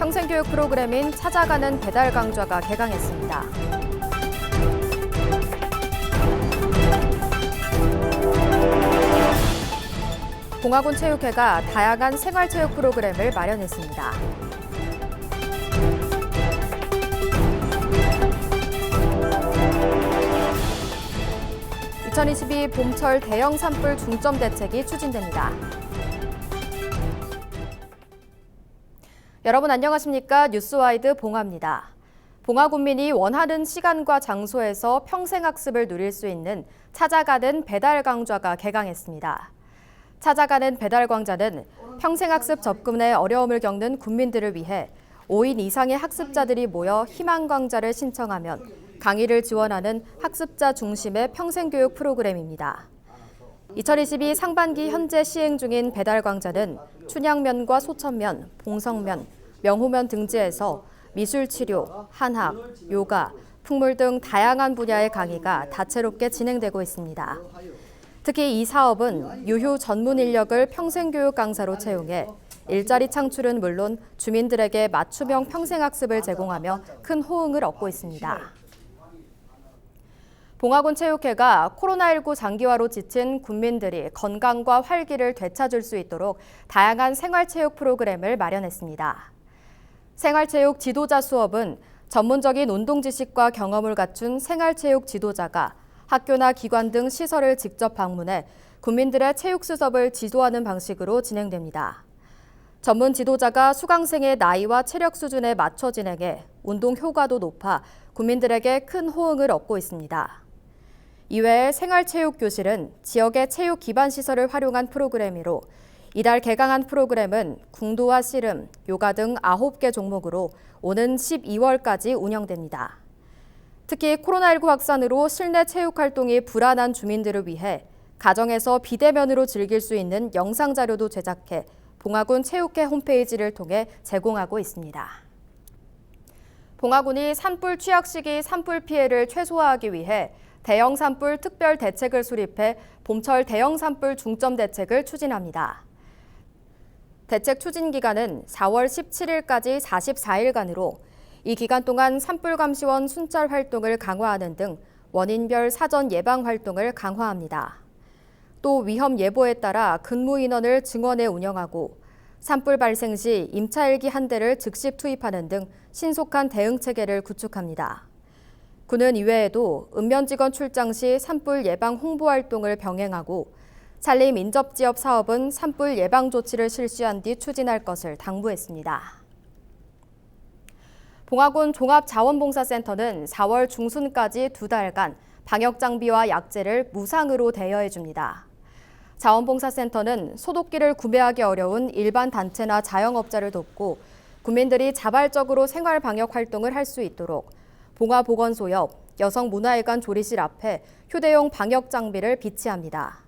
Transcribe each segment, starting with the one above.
평생교육 프로그램인 찾아가는 배달 강좌가 개강했습니다. 봉화군 체육회가 다양한 생활체육 프로그램을 마련했습니다. 2022 봄철 대형 산불 중점 대책이 추진됩니다. 여러분 안녕하십니까? 뉴스와이드 봉화입니다. 봉화군민이 원하는 시간과 장소에서 평생학습을 누릴 수 있는 찾아가는 배달 강좌가 개강했습니다. 찾아가는 배달 강좌는 평생학습 접근에 어려움을 겪는 군민들을 위해 5인 이상의 학습자들이 모여 희망 강좌를 신청하면 강의를 지원하는 학습자 중심의 평생교육 프로그램입니다. 2022 상반기 현재 시행 중인 배달 강좌는 춘향면과 소천면, 봉성면, 명호면 등지에서 미술치료, 한학, 요가, 풍물 등 다양한 분야의 강의가 다채롭게 진행되고 있습니다. 특히 이 사업은 유휴 전문 인력을 평생교육 강사로 채용해 일자리 창출은 물론 주민들에게 맞춤형 평생학습을 제공하며 큰 호응을 얻고 있습니다. 봉화군 체육회가 코로나19 장기화로 지친 군민들이 건강과 활기를 되찾을 수 있도록 다양한 생활체육 프로그램을 마련했습니다. 생활체육 지도자 수업은 전문적인 운동 지식과 경험을 갖춘 생활체육 지도자가 학교나 기관 등 시설을 직접 방문해 군민들의 체육 수업을 지도하는 방식으로 진행됩니다. 전문 지도자가 수강생의 나이와 체력 수준에 맞춰 진행해 운동 효과도 높아 군민들에게 큰 호응을 얻고 있습니다. 이외에 생활체육교실은 지역의 체육 기반 시설을 활용한 프로그램이로 이달 개강한 프로그램은 궁도와 씨름, 요가 등 9개 종목으로 오는 12월까지 운영됩니다. 특히 코로나19 확산으로 실내 체육 활동이 불안한 주민들을 위해 가정에서 비대면으로 즐길 수 있는 영상 자료도 제작해 봉화군 체육회 홈페이지를 통해 제공하고 있습니다. 봉화군이 산불 취약 시기 산불 피해를 최소화하기 위해 대형 산불 특별 대책을 수립해 봄철 대형 산불 중점 대책을 추진합니다. 대책 추진 기간은 4월 17일까지 44일간으로 이 기간 동안 산불감시원 순찰 활동을 강화하는 등 원인별 사전 예방 활동을 강화합니다. 또 위험 예보에 따라 근무 인원을 증원해 운영하고 산불 발생 시 임차일기 한 대를 즉시 투입하는 등 신속한 대응 체계를 구축합니다. 군은 이외에도 읍면직원 출장 시 산불 예방 홍보 활동을 병행하고 산림 인접지역 사업은 산불 예방 조치를 실시한 뒤 추진할 것을 당부했습니다. 봉화군 종합자원봉사센터는 4월 중순까지 2달간 방역장비와 약재를 무상으로 대여해 줍니다. 자원봉사센터는 소독기를 구매하기 어려운 일반 단체나 자영업자를 돕고 국민들이 자발적으로 생활 방역 활동을 할 수 있도록 봉화보건소 옆 여성문화회관 조리실 앞에 휴대용 방역 장비를 비치합니다.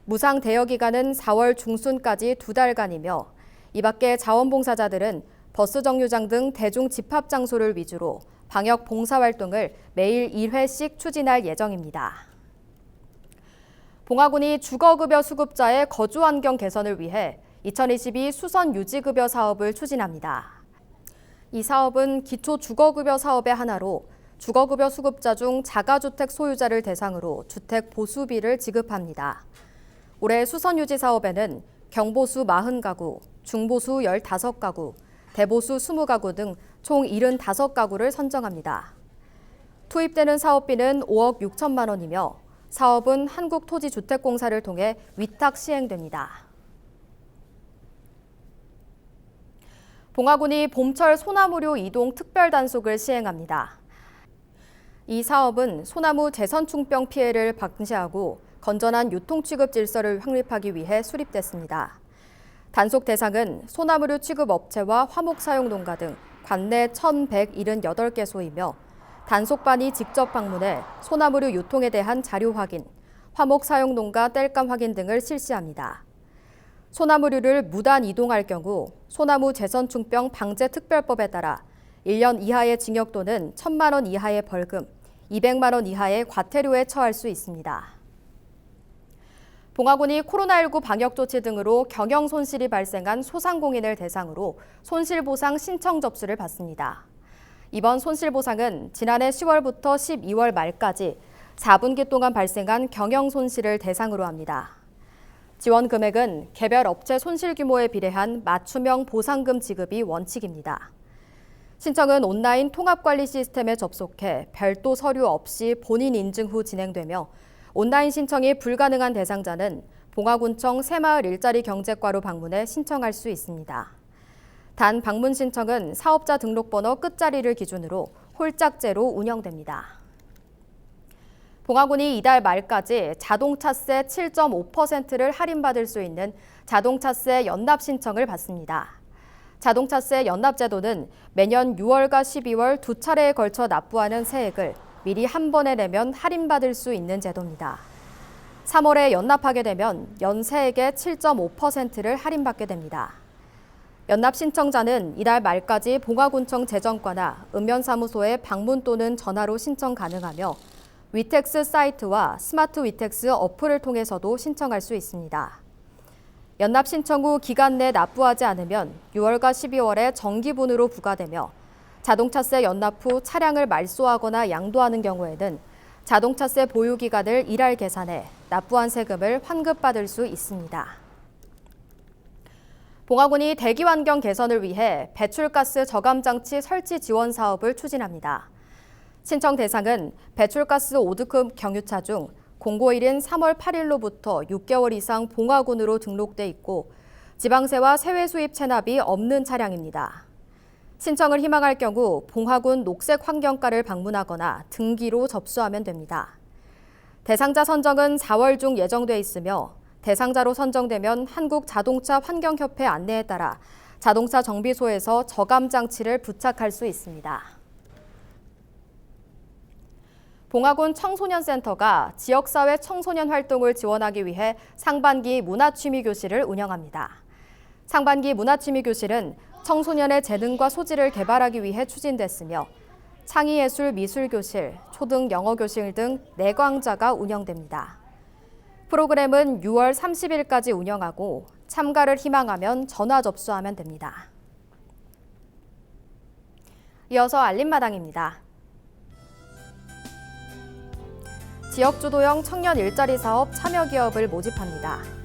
무상 대여 기간은 4월 중순까지 2달간이며 이 밖에 자원봉사자들은 버스 정류장 등 대중 집합 장소를 위주로 방역 봉사활동을 매일 1회씩 추진할 예정입니다. 봉화군이 주거급여 수급자의 거주 환경 개선을 위해 2022 수선 유지급여 사업을 추진합니다. 이 사업은 기초 주거급여 사업의 하나로 주거급여 수급자 중 자가주택 소유자를 대상으로 주택 보수비를 지급합니다. 올해 수선 유지 사업에는 경보수 40가구, 중보수 15가구, 대보수 20가구 등 총 75가구를 선정합니다. 투입되는 사업비는 5억 6천만 원이며 사업은 한국토지주택공사를 통해 위탁 시행됩니다. 봉화군이 봄철 소나무류 이동 특별 단속을 시행합니다. 이 사업은 소나무 재선충병 피해를 방지하고 건전한 유통 취급 질서를 확립하기 위해 수립됐습니다. 단속 대상은 소나무류 취급 업체와 화목 사용 농가 등 관내 1,178개소이며 단속반이 직접 방문해 소나무류 유통에 대한 자료 확인, 화목 사용 농가 땔감 확인 등을 실시합니다. 소나무류를 무단 이동할 경우 소나무 재선충병 방제 특별법에 따라 1년 이하의 징역 또는 1,000만 원 이하의 벌금, 200만 원 이하의 과태료에 처할 수 있습니다. 봉화군이 코로나19 방역 조치 등으로 경영 손실이 발생한 소상공인을 대상으로 손실보상 신청 접수를 받습니다. 이번 손실보상은 지난해 10월부터 12월 말까지 4분기 동안 발생한 경영 손실을 대상으로 합니다. 지원 금액은 개별 업체 손실 규모에 비례한 맞춤형 보상금 지급이 원칙입니다. 신청은 온라인 통합관리 시스템에 접속해 별도 서류 없이 본인 인증 후 진행되며 온라인 신청이 불가능한 대상자는 봉화군청 새마을 일자리 경제과로 방문해 신청할 수 있습니다. 단 방문 신청은 사업자 등록번호 끝자리를 기준으로 홀짝제로 운영됩니다. 봉화군이 이달 말까지 자동차세 7.5%를 할인받을 수 있는 자동차세 연납 신청을 받습니다. 자동차세 연납제도는 매년 6월과 12월 두 차례에 걸쳐 납부하는 세액을 미리 한 번에 내면 할인받을 수 있는 제도입니다. 3월에 연납하게 되면 연 세액의 7.5%를 할인받게 됩니다. 연납 신청자는 이달 말까지 봉화군청 재정과나 읍면사무소에 방문 또는 전화로 신청 가능하며 위텍스 사이트와 스마트 위텍스 어플을 통해서도 신청할 수 있습니다. 연납 신청 후 기간 내 납부하지 않으면 6월과 12월에 정기분으로 부과되며 자동차세 연납 후 차량을 말소하거나 양도하는 경우에는 자동차세 보유 기간을 일할 계산해 납부한 세금을 환급받을 수 있습니다. 봉화군이 대기 환경 개선을 위해 배출가스 저감 장치 설치 지원 사업을 추진합니다. 신청 대상은 배출가스 5등급 경유차 중 공고일인 3월 8일로부터 6개월 이상 봉화군으로 등록돼 있고 지방세와 세외 수입 체납이 없는 차량입니다. 신청을 희망할 경우 봉화군 녹색환경과를 방문하거나 등기로 접수하면 됩니다. 대상자 선정은 4월 중 예정돼 있으며 대상자로 선정되면 한국자동차환경협회 안내에 따라 자동차 정비소에서 저감 장치를 부착할 수 있습니다. 봉화군 청소년센터가 지역사회 청소년 활동을 지원하기 위해 상반기 문화취미교실을 운영합니다. 상반기 문화취미교실은 청소년의 재능과 소질을 개발하기 위해 추진됐으며 창의예술 미술교실, 초등 영어교실 등 4강좌가 운영됩니다. 프로그램은 6월 30일까지 운영하고 참가를 희망하면 전화 접수하면 됩니다. 이어서 알림마당입니다. 지역주도형 청년 일자리 사업 참여기업을 모집합니다.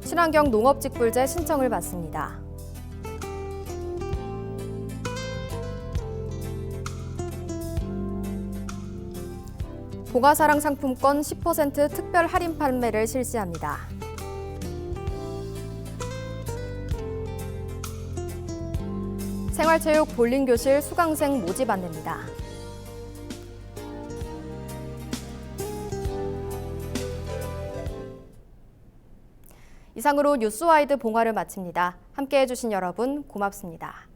친환경 농업직불제 신청을 받습니다. 봉화사랑 상품권 10% 특별 할인 판매를 실시합니다. 생활체육 볼링교실 수강생 모집 안내입니다. 이상으로 뉴스와이드 봉화를 마칩니다. 함께해 주신 여러분 고맙습니다.